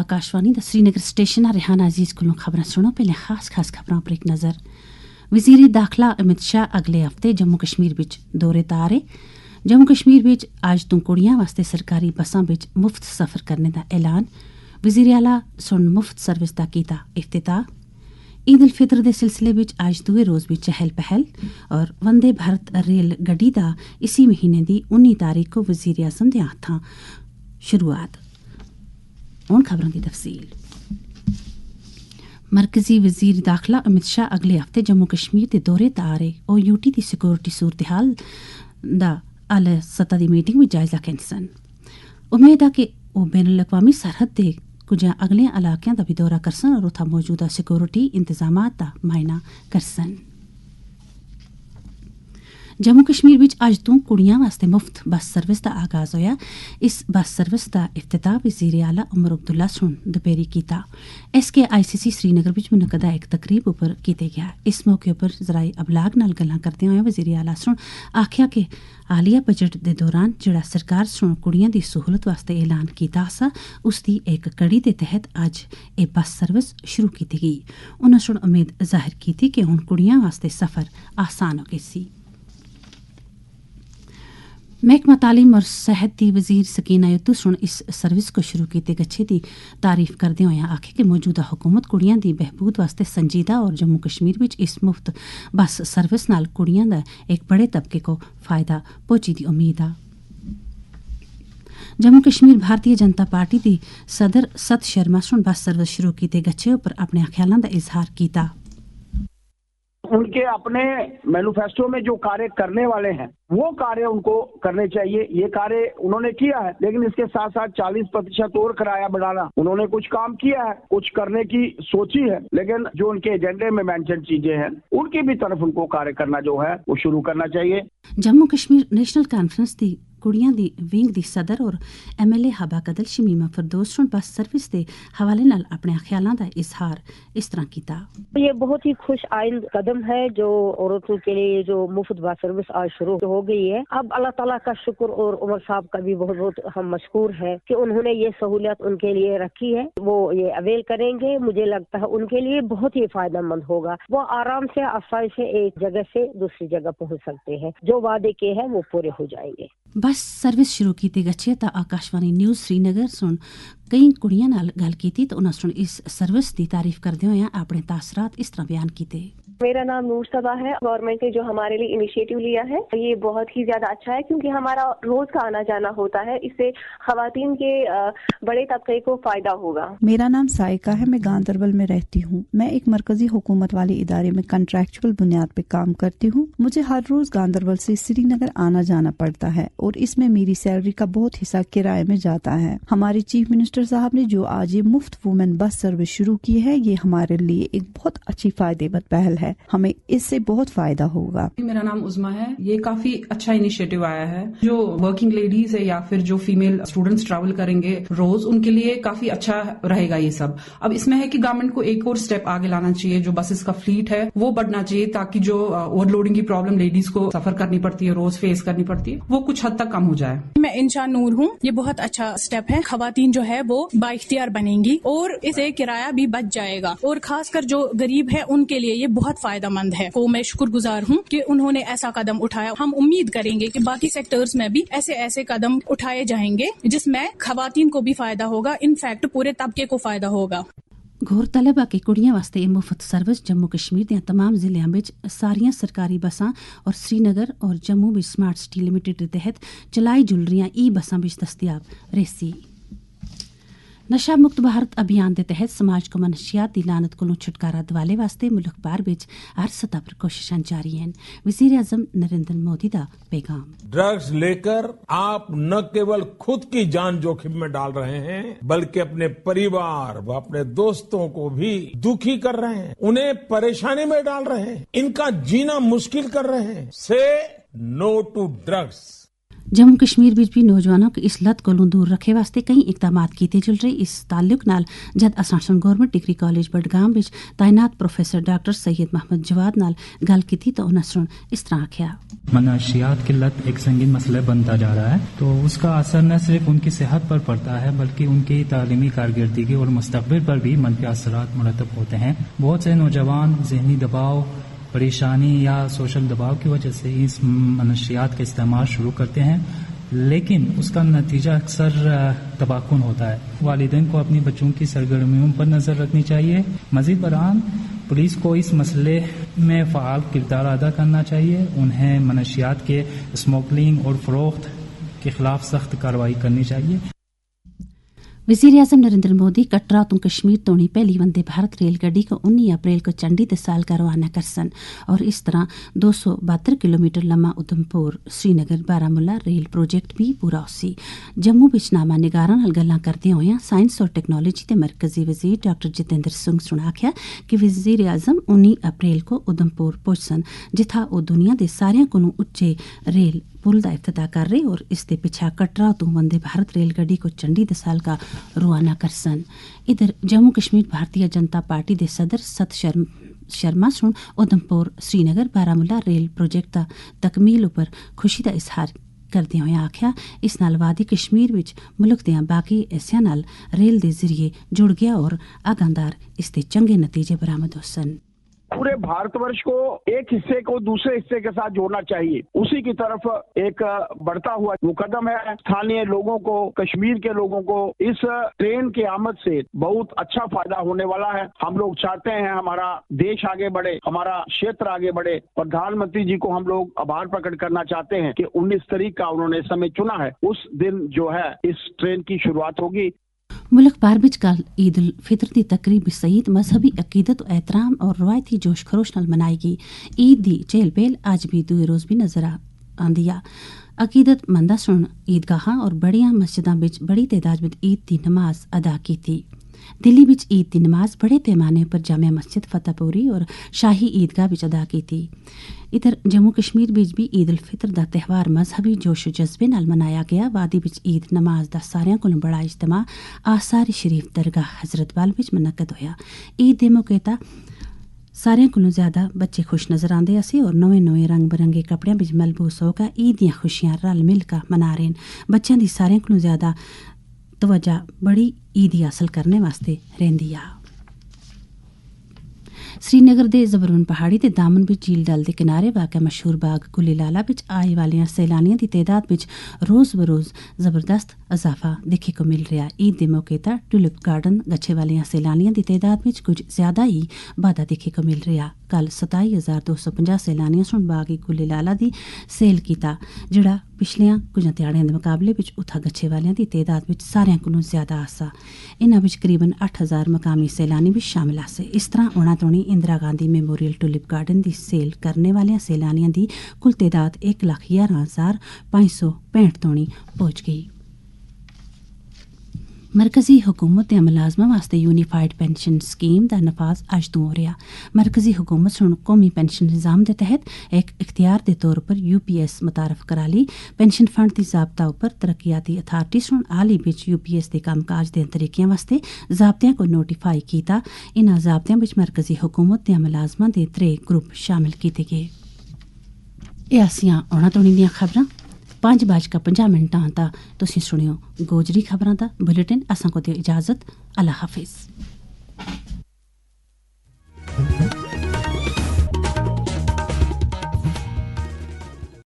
आकाशवाणी दा श्रीनगर स्टेशन रेहाना अजीज को खबर सुनो। पहले खास खबरों पर एक नज़र। वज़ीर दाखिला अमित शाह अगले हफ्ते जम्मू कश्मीर विच दौरे तारे। जम्मू कश्मीर विच अज तो कुड़ियां वास्ते सरकारी बसां विच मुफ्त सफर करने का ऐलान। वज़ीर आला सुन मुफ्त सर्विस का कीता इफ्तिताह। ईद उल फितर के सिलसिले विच अज दूए रोज़ भी चहल पहल और वंदे भारत रेल गड्डी दा इसी महीने की 19 तारीख को वज़ीर आज़म दे हत्थां शुरुआत। हुण खबरों की तफसील। मरकजी वज़ीर दाखिला अमित शाह अगले हफ्ते जम्मू कश्मीर के दौरे ते आ रहे। ओ यूटी की सिक्योरिटी सूरत हाल दा आला सतह की मीटिंग में जायजा लैंदे। उम्मीद है कि वह बैनुल अक़वामी सरहद के कुछ अगले इलाकों का भी दौरा करसन और उत्थां मौजूदा सिक्योरिटी इंतजामात का मुआयना करसन। जम्मू कश्मीर विच अज तो कुड़ियां वास्ते मुफ्त बस सर्विस का आगाज होया। इस बस सर्विस का इफ्तिताह वज़ीर आला उमर अब्दुल्ला सुन दोपहरी कीता। SKICC श्रीनगर विच मुनक़दा एक तकरीब उपर कीते गया। इस मौके पर ज़राए अबलाग नाल गल्लां करदे होए वज़ीर आला सुन आखिया कि हालिया बजट के दौरान जिहड़ा सरकार सुन कुड़ियां दी सहूलत वास्ते ऐलान कीता सा उसकी एक कड़ी के तहत अज ये बस सर्विस शुरू की गई। उन्होंने सुन उम्मीद जाहिर की कि हुण कुड़ियां वास्ते सफर आसान हो गई। महकमा तालीम और सेहत की वज़ीर सकीना युतू सुन इस सर्विस को शुरू किए गच्छे की तारीफ करदे होए आखे कि मौजूदा हुकूमत कुड़ियां दी बहबूद वास्ते संजीदा और जम्मू कश्मीर विच इस मुफ्त बस सर्विस नाल कुड़ियां दा एक बड़े तबके को फायदा पहुंची दी उम्मीद आ। जम्मू कश्मीर भारतीय जनता पार्टी दी सदर सत शर्मा सुन बस सर्विस शुरू किए गच्छे पर अपने ख्यालों का इजहार किया। उनके अपने मैनिफेस्टो में जो कार्य करने वाले हैं वो कार्य उनको करने चाहिए। ये कार्य उन्होंने किया है, लेकिन इसके साथ साथ 40% और किराया बढ़ाना उन्होंने कुछ काम किया है, कुछ करने की सोची है, लेकिन जो उनके एजेंडे में मेंशन चीजें हैं उनकी भी तरफ उनको कार्य करना जो है वो शुरू करना चाहिए। जम्मू कश्मीर नेशनल कॉन्फ्रेंस दी कुड़ियां दी विंग दी सदर और MLA हबा कदल शमीमा फरदौस सुन बस सर्विस के हवाले नाल अपने ख्यालों का इजहार इस तरह किया। ये बहुत ही खुश आइंद कदम है जो औरतों के लिए जो मुफ्त बस सर्विस आज शुरू हो गई है। अब अल्लाह ताला का शुक्र और उमर साहब का भी बहुत बहुत हम मशकूर है कि उन्होंने ये सहूलियत उनके लिए रखी है। वो ये अवेल करेंगे। मुझे लगता है उनके लिए बहुत ही फायदेमंद होगा। वो आराम से आसानी से एक जगह से दूसरी जगह पहुँच सकते हैं। जो वादे के हैं वो पूरे हो जाएंगे। बस सर्विस शुरू की गच्छे ता आकाशवाणी न्यूज़ श्रीनगर सुन कई कुड़ियां नाल गल कीती तो उन्होंने सुन इस सर्विस की तारीफ करदे होए अपने तासरात इस तरह बयान किए। मेरा नाम नूर सबा है। गवर्नमेंट ने जो हमारे लिए इनिशिएटिव लिया है ये बहुत ही ज्यादा अच्छा है क्योंकि हमारा रोज का आना जाना होता है। इससे खवातीन के बड़े तबके को फायदा होगा। मेरा नाम साइका है। मैं गांधरबल में रहती हूँ। मैं एक मरकजी हुकूमत वाले इदारे में कंट्रैक्चुअल बुनियाद पे काम करती हूँ। मुझे हर रोज गांधरबल से श्रीनगर आना जाना पड़ता है और इसमें मेरी सैलरी का बहुत हिस्सा किराए में जाता है। हमारे चीफ मिनिस्टर साहब ने जो आज ये मुफ्त वुमेन बस सर्विस शुरू की है ये हमारे लिए एक बहुत अच्छी फायदेमंद पहल है। हमें इससे बहुत फायदा होगा। मेरा नाम उज़मा है। ये काफी अच्छा इनिशिएटिव आया है। जो वर्किंग लेडीज है या फिर जो फीमेल स्टूडेंट्स ट्रैवल करेंगे रोज उनके लिए काफी अच्छा रहेगा ये सब। अब इसमें है कि गवर्नमेंट को एक और स्टेप आगे लाना चाहिए। जो बसेस का फ्लीट है वो बढ़ना चाहिए ताकि जो ओवरलोडिंग की प्रॉब्लम लेडीज को सफर करनी पड़ती है रोज फेस करनी पड़ती है वो कुछ हद तक कम हो जाए। मैं इंशा नूर हूँ। ये बहुत अच्छा स्टेप है। खवातीन जो है वो बाइख्तियार बनेंगी और इससे किराया भी बच जाएगा और खासकर जो गरीब है उनके लिए ये बहुत फायदेमंद है। को मैं शुक्रगुजार हूँ कि उन्होंने ऐसा कदम उठाया। हम उम्मीद करेंगे कि बाकी सेक्टर्स में भी ऐसे ऐसे कदम उठाए जाएंगे जिसमें खवातीन को भी फायदा होगा। इनफैक्ट पूरे तबके को फायदा होगा। गौरतलब है कि कुड़ियां वास्ते ये मुफ्त सर्विस जम्मू कश्मीर के तमाम जिलों में सारियां सरकारी बसां और श्रीनगर और जम्मू में स्मार्ट सिटी लिमिटेड के तहत चलाई जुल रही ई बसां भी दस्तियाब रेसी। नशा मुक्त भारत अभियान के तहत समाज को मनशियात दी लानत को छुटकारा दिवाले वास्ते मुल्क भर विच हर सतह पर कोशिशां जारी हैं। वज़ीर आज़म नरेंद्र मोदी का पैगाम। ड्रग्स लेकर आप न केवल खुद की जान जोखिम में डाल रहे हैं बल्कि अपने परिवार व अपने दोस्तों को भी दुखी कर रहे हैं, उन्हें परेशानी में डाल रहे हैं, इनका जीना मुश्किल कर रहे हैं। Say no to drugs. Jammu Kashmir विच भी नौजवानों की इस लत कोलों दूर रखे वास्ते कई इकदाम किए चल रहे। इस ताल्लुक नाल जद असां गवर्नमेंट डिग्री कॉलेज बडगाम विच तैनात प्रोफेसर डॉक्टर सैयद मोहम्मद जवाद नाल गल की तो उन्होंने इस तरह आख्या। मनशियात की लत एक संगीन मसला बनता जा रहा है, तो उसका असर न सिर्फ उनकी सेहत पर पड़ता है बल्कि उनकी तालीमी कारकर्दगी और मुस्तकबिल पर भी मनफी असरात मुरतब होते हैं। बहुत से नौजवान ज़हनी दबाव, परेशानी या सोशल दबाव की वजह से इस मनशियात का इस्तेमाल शुरू करते हैं, लेकिन उसका नतीजा अक्सर तबाहकुन होता है। वालिदैन को अपनी बच्चों की सरगर्मियों पर नजर रखनी चाहिए। मजीद बरान पुलिस को इस मसले में फ़ाल किरदार अदा करना चाहिए। उन्हें मनशियात के स्मगलिंग और फरोख्त के खिलाफ सख्त कार्रवाई करनी चाहिए। वज़ीर आज़म नरेंद्र मोदी कटरा तो कश्मीर तोणी पहली वंदे भारत रेलगाड़ी को 19 अप्रैल को चंडी ते साल का रवाना करसन और इस तरह 272 किलोमीटर लम्मा उधमपुर श्रीनगर बारामुला रेल प्रोजेक्ट भी पूरा होसी। जम्मू विच नामा निगारां नाल गल्लां करदे होया साइंस और टैक्नोलॉजी ते मरकजी वज़ीर डॉक्टर जितेंद्र सिंह सुना आख्या कि वज़ीर आज़म 19 अप्रैल को उधमपुर पहुंचसन जिथा ओ दुनिया दे सारियां कोलों उच्चे रेल पुल का इफ्तिताह कर रहे और इसके पिछा कटरा तो वंदे भारत रेलगाड़ी को चंडी दे साल का रवाना करसन। इधर जम्मू कश्मीर भारतीय जनता पार्टी के सदर सत शर्मा सुन उधमपुर श्रीनगर बारामुला रेल प्रोजेक्ट का तकमील उपर खुशी का इजहार करदे होए आख्या इस नाल वादी कश्मीर विच मुल्क दे बाकी हिस्सियां नाल रेल के जरिए जुड़ गया और आगांदार इसके चंगे नतीजे बरामद होसन। पूरे भारतवर्ष को एक हिस्से को दूसरे हिस्से के साथ जोड़ना चाहिए, उसी की तरफ एक बढ़ता हुआ मुकदम है। स्थानीय लोगों को, कश्मीर के लोगों को इस ट्रेन की आमद से बहुत अच्छा फायदा होने वाला है। हम लोग चाहते हैं हमारा देश आगे बढ़े, हमारा क्षेत्र आगे बढ़े। प्रधानमंत्री जी को हम लोग आभार प्रकट करना चाहते हैं कि 19 तारीख का उन्होंने समय चुना है, उस दिन जो है इस ट्रेन की शुरुआत होगी। मुल्क भर विच कल ईद उल फितर की तकरीब सईद मजहबी अकीदत और एहतराम और रवायती जोश खरोश नाल मनाएगी। ईद दी चहल पहल आज भी दूए रोज भी नजर आंदी आ। अकीदत मंदा सुन ईदगाहां और बड़ियां मस्जिदां विच बड़ी तादाद विच ईद दी नमाज अदा की थी। दिल्ली विच ईद दी नमाज बड़े पैमाने पर जामिया मस्जिद फतेहपुरी और शाही ईदगाह विच अदा की थी। इधर जम्मू कश्मीर विच भी ईद उल फितर दा त्यौहार मजहबी जोश जज्बे नाल मनाया गया। वादी विच ईद नमाज दा सारियां कोलों बड़ा इज्तिमा आसार शरीफ दरगाह हजरतबल विच मुनक्कद होया। ईद दे मौके ता सारियां कोलों ज्यादा बच्चे खुश नजर आंदे असी और नवे रंग बिरंगे कपड़ियां विच मलबूस होकर ईद दियां खुशियां रल मिल कर मना रहे हैं। बच्चों की सारियां कोलों ज्यादा तवज्जो बड़ी ईद हासिल करने वास्ते रहिंदी आ। श्रीनगर दे जबरून पहाड़ी ते दामन विच झील डल दे किनारे वाक़ मशहूर बाग गुली लाला विच आए वालियां सैलानियों की तादाद विच रोज बरोज जबरदस्त इजाफा दिखे को मिल रहा। ईद के मौके पर टूलिप गार्डन गच्छे वालियां सैलानियों की तादाद विच कुछ ज्यादा ही बाधा दिखे को मिल रहा। कल 27,250 सैलानियों सुन बाग गुली लाला की सेल किया, जिहड़ा पिछलियां कुछ ध्याड़ियां के मुकाबले विच उत्था गच्छे वालियां की तादाद विच सारियां कोलों ज्यादा आसा। इन्हां विच करीबन 8,000 मकामी सैलानी भी शामिल आसे। इस तरह औना तोणी Indira Gandhi memorial tulip garden की सेल करने वाले सैलानियों की कुल तादाद 1,11,565 तोणी पहुंच गई। मरकजी हुकूमत के मुलाजमां वास्ते यूनीफाइड पेंशन स्कीम का नफाज अज तो हो रहा। मरकजी हुकूमत सुन कौमी पेंशन निज़ाम के तहत एक इख्तियार के तौर पर UPS मुतारफ करा ली। पेंशन फंड की ज़ाब्ता उपर तरक्याती अथार्टी सुन आली बिच UPS के कामकाज के तरीकों वास्ते ज़ाब्तियां को नोटिफाई किया। इन्हां ज़ाब्तियां विच मरकजी हुकूमत के मुलाजमां के 3 ग्रुप शामिल किए गए। एह असियां औना तोणी दियां खबरां 5:50 ता तुसीं सुनियो गोजरी खबरां दा बुलेटिन। असां को दियो इजाजत। अल्लाह हाफिज़।